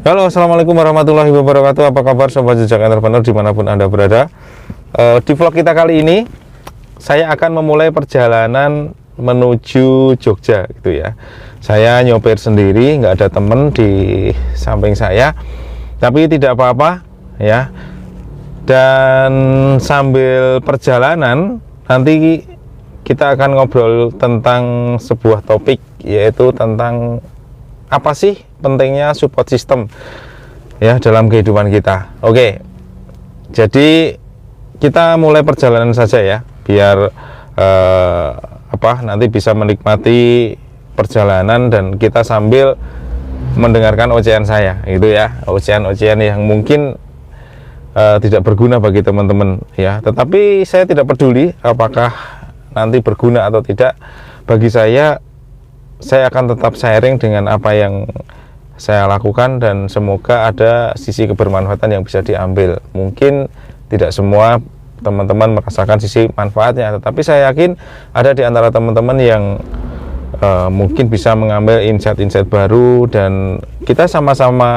Halo, assalamualaikum warahmatullahi wabarakatuh. Apa kabar sobat jejak entrepreneur dimanapun Anda berada? Di vlog kita kali ini, saya akan memulai perjalanan menuju Jogja, gitu ya. Saya nyopir sendiri, nggak ada temen di samping saya, tapi tidak apa-apa, ya. Dan sambil perjalanan, nanti kita akan ngobrol tentang sebuah topik, yaitu tentang apa sih pentingnya support system ya dalam kehidupan kita. Oke, jadi kita mulai perjalanan saja ya, biar nanti bisa menikmati perjalanan dan kita sambil mendengarkan ocehan saya, gitu ya, ocehan-ocehan yang mungkin tidak berguna bagi teman-teman ya. Tetapi saya tidak peduli apakah nanti berguna atau tidak. Bagi saya akan tetap sharing dengan apa yang saya lakukan dan semoga ada sisi kebermanfaatan yang bisa diambil. Mungkin tidak semua teman-teman merasakan sisi manfaatnya, tetapi saya yakin ada di antara teman-teman yang mungkin bisa mengambil insight-insight baru dan kita sama-sama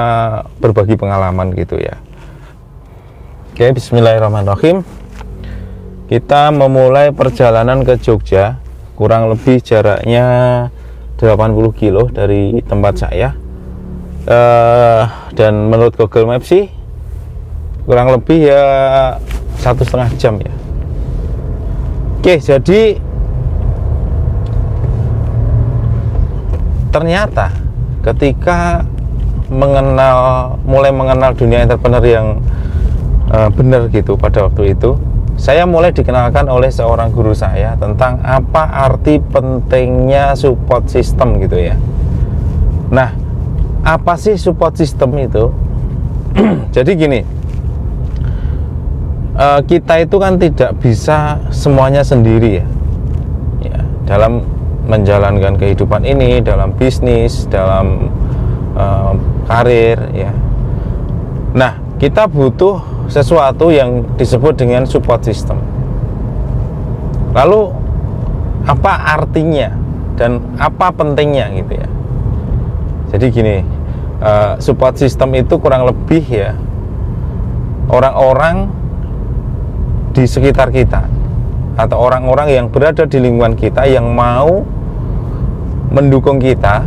berbagi pengalaman, gitu ya. Oke, bismillahirrahmanirrahim. Kita memulai perjalanan ke Jogja, kurang lebih jaraknya 80 kilo dari tempat saya, dan menurut Google Maps sih kurang lebih ya 1,5 jam ya. Oke, jadi ternyata ketika mulai mengenal dunia entrepreneur yang benar gitu, pada waktu itu saya mulai dikenalkan oleh seorang guru saya tentang apa arti pentingnya support system, gitu ya. Nah, apa sih support system itu? Jadi gini, kita itu kan tidak bisa semuanya sendiri ya, dalam menjalankan kehidupan ini, dalam bisnis, dalam karir ya. Nah, kita butuh sesuatu yang disebut dengan support system. Lalu apa artinya dan apa pentingnya, gitu ya. Jadi gini, support system itu kurang lebih ya orang-orang di sekitar kita atau orang-orang yang berada di lingkungan kita yang mau mendukung kita,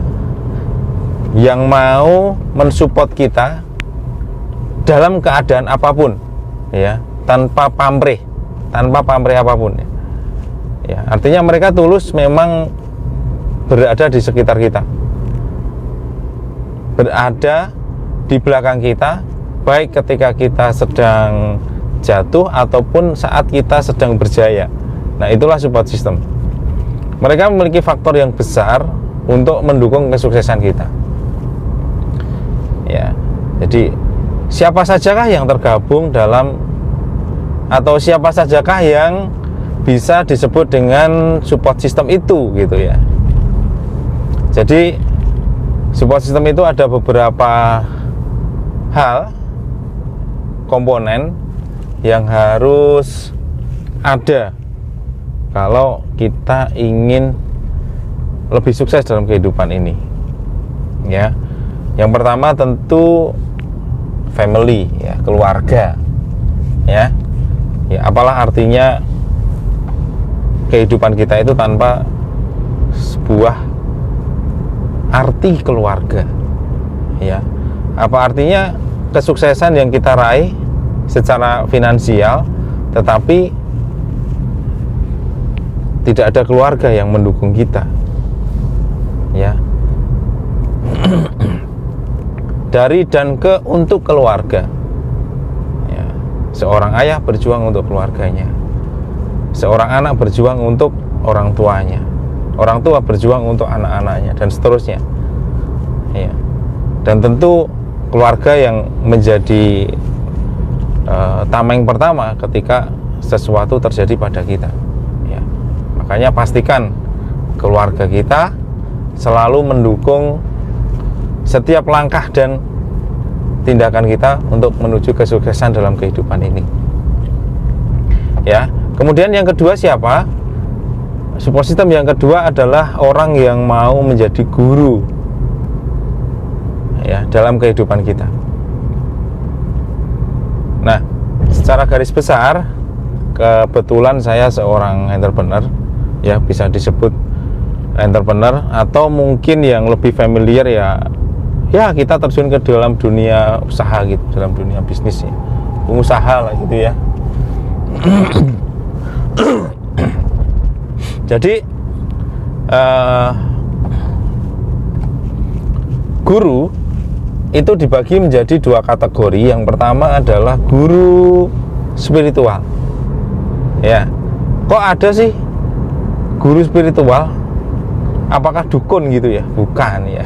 yang mau mensupport kita dalam keadaan apapun ya, tanpa pamrih apapun ya. Artinya mereka tulus memang berada di sekitar kita, berada di belakang kita, baik ketika kita sedang jatuh ataupun saat kita sedang berjaya. Nah, itulah support system. Mereka memiliki faktor yang besar untuk mendukung kesuksesan kita ya. Jadi siapa sajakah yang tergabung dalam, atau siapa sajakah yang bisa disebut dengan support system itu, gitu ya. Jadi support system itu ada beberapa hal, komponen yang harus ada kalau kita ingin lebih sukses dalam kehidupan ini ya. Yang pertama tentu family ya, keluarga ya. Apalah artinya kehidupan kita itu tanpa sebuah arti keluarga ya. Apa artinya kesuksesan yang kita raih secara finansial tetapi tidak ada keluarga yang mendukung kita ya. Dari dan ke untuk keluarga ya. Seorang ayah berjuang untuk keluarganya, seorang anak berjuang untuk orang tuanya, orang tua berjuang untuk anak-anaknya, dan seterusnya ya. Dan tentu keluarga yang menjadi tameng pertama ketika sesuatu terjadi pada kita ya. Makanya pastikan keluarga kita selalu mendukung setiap langkah dan tindakan kita untuk menuju kesuksesan dalam kehidupan ini ya. Kemudian yang kedua siapa? Support system yang kedua adalah orang yang mau menjadi guru ya dalam kehidupan kita. Nah, secara garis besar, kebetulan saya seorang entrepreneur, ya bisa disebut entrepreneur, atau mungkin yang lebih familiar ya kita terjun ke dalam dunia usaha gitu, dalam dunia bisnis ya, pengusaha lah gitu ya. Jadi guru itu dibagi menjadi dua kategori. Yang pertama adalah guru spiritual. Ya, kok ada sih guru spiritual? Apakah dukun gitu ya? Bukan ya.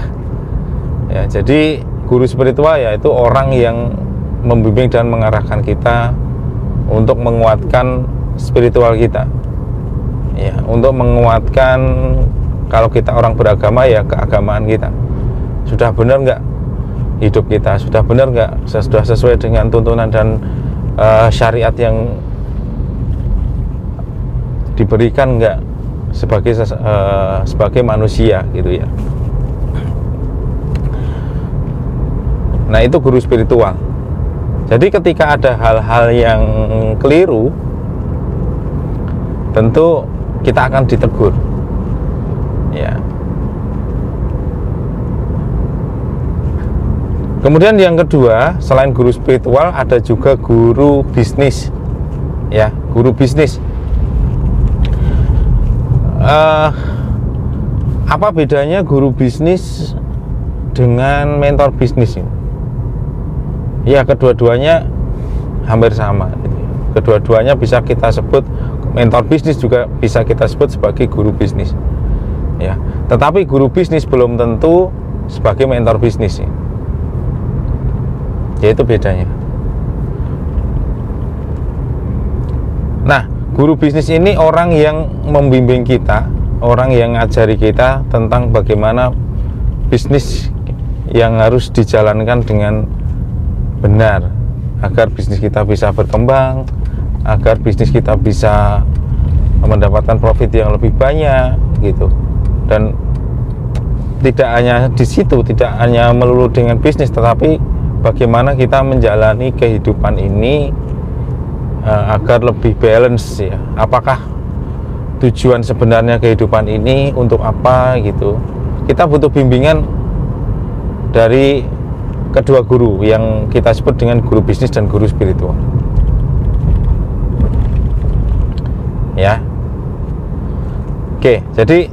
Ya, jadi guru spiritual yaitu orang yang membimbing dan mengarahkan kita untuk menguatkan spiritual kita. Ya, untuk menguatkan kalau kita orang beragama ya keagamaan kita. Sudah benar nggak hidup kita? Sudah benar nggak? Sudah sesuai dengan tuntunan dan syariat yang diberikan nggak sebagai manusia gitu ya. Nah, itu guru spiritual. Jadi ketika ada hal-hal yang keliru, tentu kita akan ditegur. Ya. Kemudian yang kedua, selain guru spiritual ada juga guru bisnis. Ya, guru bisnis. Apa bedanya guru bisnis dengan mentor bisnis ini? Ya, kedua-duanya hampir sama. Kedua-duanya bisa kita sebut mentor bisnis, juga bisa kita sebut sebagai guru bisnis. Ya, tetapi guru bisnis belum tentu sebagai mentor bisnis. Yaitu bedanya. Nah, guru bisnis ini orang yang membimbing kita, orang yang ngajari kita tentang bagaimana bisnis yang harus dijalankan dengan benar, agar bisnis kita bisa berkembang, agar bisnis kita bisa mendapatkan profit yang lebih banyak gitu. Dan tidak hanya di situ, tidak hanya melulu dengan bisnis, tetapi bagaimana kita menjalani kehidupan ini agar lebih balance ya. Apakah tujuan sebenarnya kehidupan ini untuk apa gitu. Kita butuh bimbingan dari kedua guru yang kita sebut dengan guru bisnis dan guru spiritual. Ya. Oke, jadi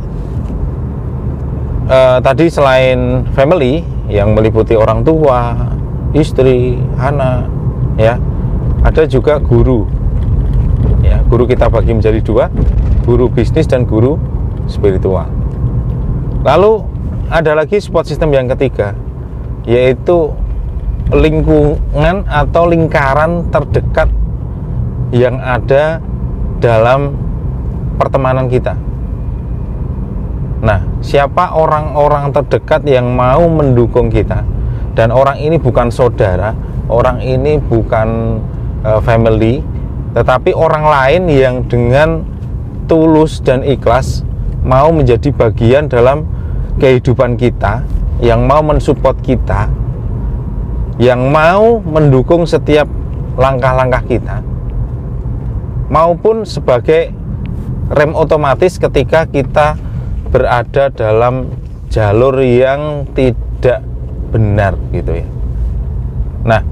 tadi selain family yang meliputi orang tua, istri, anak, ya, ada juga guru. Ya, guru kita bagi menjadi dua, guru bisnis dan guru spiritual. Lalu ada lagi support system yang ketiga, yaitu lingkungan atau lingkaran terdekat yang ada dalam pertemanan kita. Nah, siapa orang-orang terdekat yang mau mendukung kita? Dan orang ini bukan saudara, orang ini bukan family, tetapi orang lain yang dengan tulus dan ikhlas mau menjadi bagian dalam kehidupan kita, yang mau mensupport kita, yang mau mendukung setiap langkah-langkah kita, maupun sebagai rem otomatis ketika kita berada dalam jalur yang tidak benar gitu ya. Nah,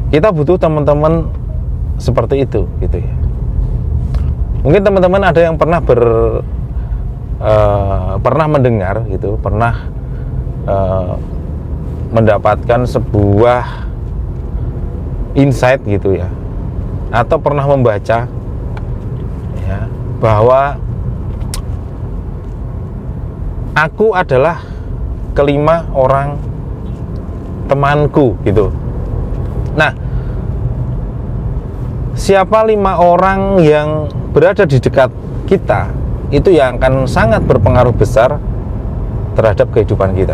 kita butuh teman-teman seperti itu gitu ya. Mungkin teman-teman ada yang pernah pernah mendengar gitu, pernah mendapatkan sebuah insight gitu ya, atau pernah membaca ya, bahwa aku adalah kelima orang temanku gitu. Nah, siapa 5 orang yang berada di dekat kita, itu yang akan sangat berpengaruh besar terhadap kehidupan kita.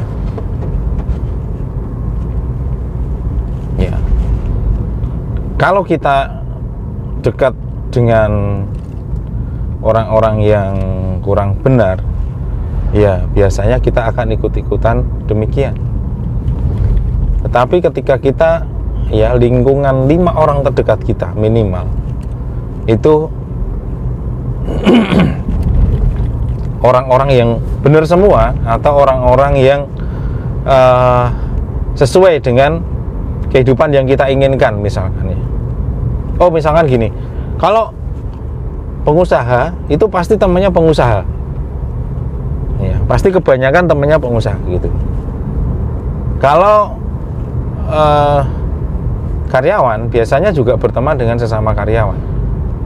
Ya. Kalau kita dekat dengan orang-orang yang kurang benar, ya biasanya kita akan ikut-ikutan demikian. Tetapi ketika kita ya lingkungan 5 orang terdekat kita minimal itu orang-orang yang benar semua, atau orang-orang yang sesuai dengan kehidupan yang kita inginkan misalkan ya. Oh misalkan gini, kalau pengusaha itu pasti temannya pengusaha ya, pasti kebanyakan temannya pengusaha gitu. Kalau karyawan biasanya juga berteman dengan sesama karyawan.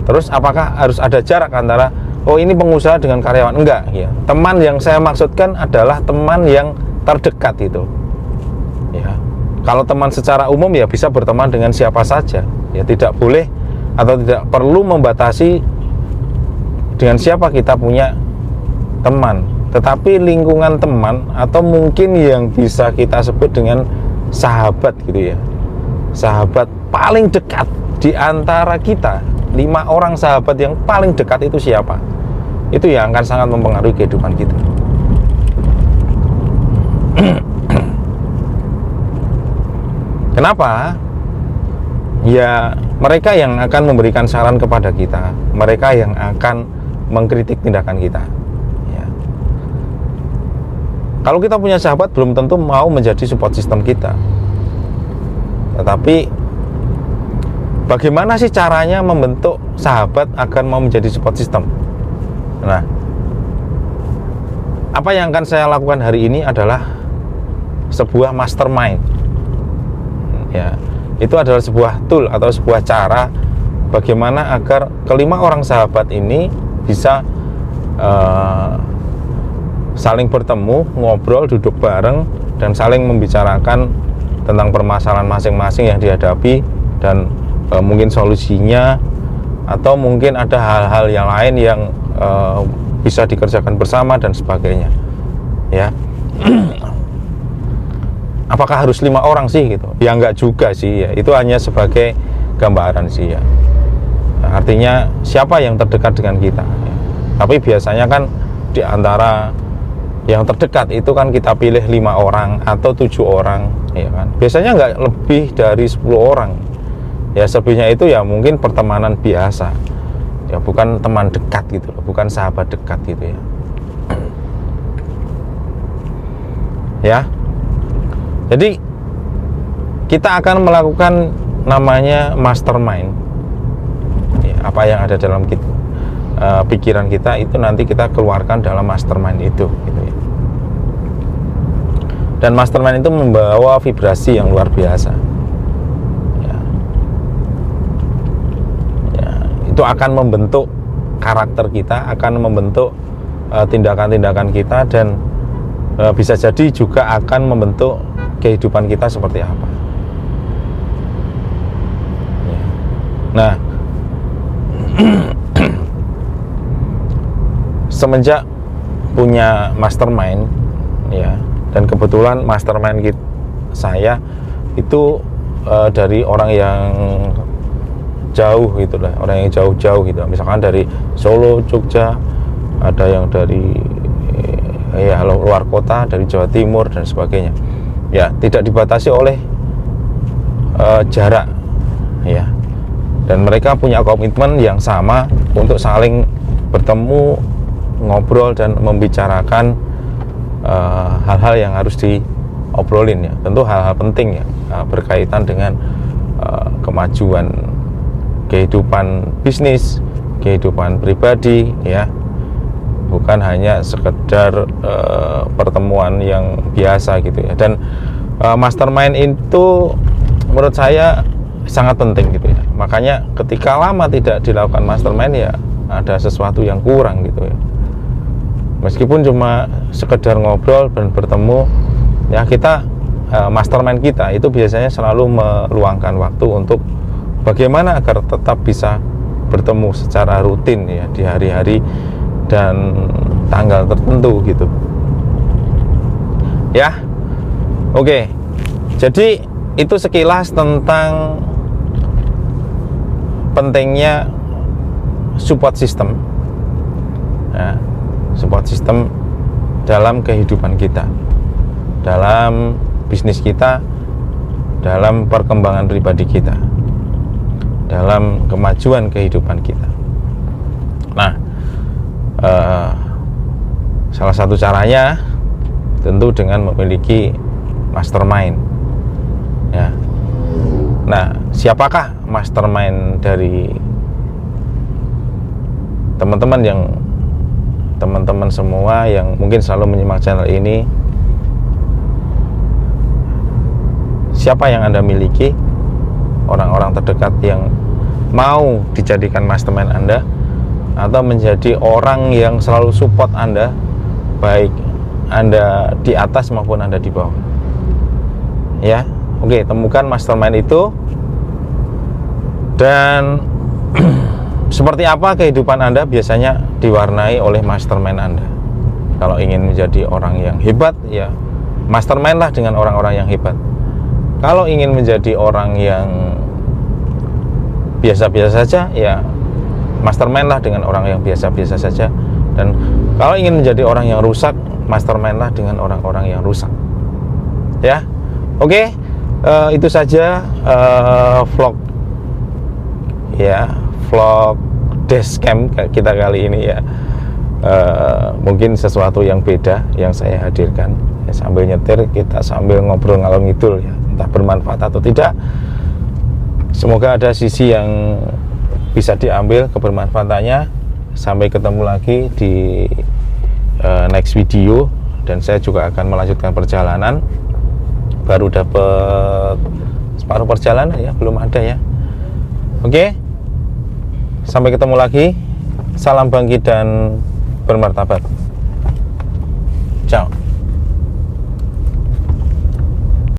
Terus apakah harus ada jarak antara oh ini pengusaha dengan karyawan? Enggak ya. Teman yang saya maksudkan adalah teman yang terdekat itu ya. Kalau teman secara umum ya bisa berteman dengan siapa saja ya, tidak boleh atau tidak perlu membatasi dengan siapa kita punya teman. Tetapi lingkungan teman atau mungkin yang bisa kita sebut dengan sahabat gitu ya, sahabat paling dekat di antara kita, 5 orang sahabat yang paling dekat itu siapa? Itu yang akan sangat mempengaruhi kehidupan kita. Kenapa? Ya mereka yang akan memberikan saran kepada kita, mereka yang akan mengkritik tindakan kita ya. Kalau kita punya sahabat belum tentu mau menjadi support system kita. Tetapi bagaimana sih caranya membentuk sahabat agar mau menjadi support system? Nah, apa yang akan saya lakukan hari ini adalah sebuah mastermind ya. Itu adalah sebuah tool atau sebuah cara bagaimana agar kelima orang sahabat ini bisa saling bertemu, ngobrol, duduk bareng, dan saling membicarakan tentang permasalahan masing-masing yang dihadapi, dan mungkin solusinya, atau mungkin ada hal-hal yang lain yang bisa dikerjakan bersama dan sebagainya ya. Apakah harus 5 orang sih gitu? Ya enggak juga sih ya, itu hanya sebagai gambaran sih ya. Artinya siapa yang terdekat dengan kita ya. Tapi biasanya kan di antara yang terdekat itu kan kita pilih 5 orang atau 7 orang ya kan. Biasanya enggak lebih dari 10 orang ya. Selebihnya itu ya mungkin pertemanan biasa ya, bukan teman dekat gitu, bukan sahabat dekat gitu ya. Ya, jadi kita akan melakukan namanya mastermind ya, apa yang ada dalam pikiran kita itu nanti kita keluarkan dalam mastermind itu gitu ya. Dan mastermind itu membawa vibrasi yang luar biasa ya. Ya, itu akan membentuk karakter kita, akan membentuk tindakan-tindakan kita, dan bisa jadi juga akan membentuk kehidupan kita seperti apa ya. Nah semenjak punya mastermind ya, dan kebetulan mastermind saya itu dari orang yang jauh gitu lah, orang yang jauh-jauh gitu, misalkan dari Solo, Jogja, ada yang dari ya luar kota, dari Jawa Timur dan sebagainya ya, tidak dibatasi oleh jarak ya, dan mereka punya komitmen yang sama untuk saling bertemu, ngobrol, dan membicarakan hal-hal yang harus diobrolin ya, tentu hal-hal penting ya, berkaitan dengan kemajuan kehidupan bisnis, kehidupan pribadi ya, bukan hanya sekedar pertemuan yang biasa gitu ya. Dan mastermind itu menurut saya sangat penting gitu ya. Makanya ketika lama tidak dilakukan mastermind ya ada sesuatu yang kurang gitu ya. Meskipun cuma sekedar ngobrol dan bertemu ya, kita mastermind kita itu biasanya selalu meluangkan waktu untuk bagaimana agar tetap bisa bertemu secara rutin ya di hari-hari dan tanggal tertentu gitu ya. Oke, jadi itu sekilas tentang pentingnya support system ya, support system dalam kehidupan kita, dalam bisnis kita, dalam perkembangan pribadi kita, dalam kemajuan kehidupan kita. Nah, salah satu caranya tentu dengan memiliki mastermind, ya. Nah, siapakah mastermind dari teman-teman semua yang mungkin selalu menyimak channel ini? Siapa yang Anda miliki? Orang-orang terdekat yang mau dijadikan mastermind Anda, atau menjadi orang yang selalu support Anda, baik Anda di atas maupun Anda di bawah. Ya, oke, temukan mastermind itu. Dan seperti apa kehidupan Anda biasanya diwarnai oleh mastermind Anda. Kalau ingin menjadi orang yang hebat, ya mastermind lah dengan orang-orang yang hebat. Kalau ingin menjadi orang yang biasa-biasa saja, ya mastermind lah dengan orang yang biasa-biasa saja. Dan kalau ingin menjadi orang yang rusak, mastermind lah dengan orang-orang yang rusak. Ya, oke, itu saja vlog dashcam kita kali ini ya. Mungkin sesuatu yang beda yang saya hadirkan ya, sambil nyetir kita sambil ngobrol ngalor ngidul ya, entah bermanfaat atau tidak. Semoga ada sisi yang bisa diambil kebermanfaatannya. Sampai ketemu lagi di next video, dan saya juga akan melanjutkan perjalanan. Baru dapat separuh perjalanan ya, belum ada ya. Oke, sampai ketemu lagi. Salam bangkit dan bermartabat.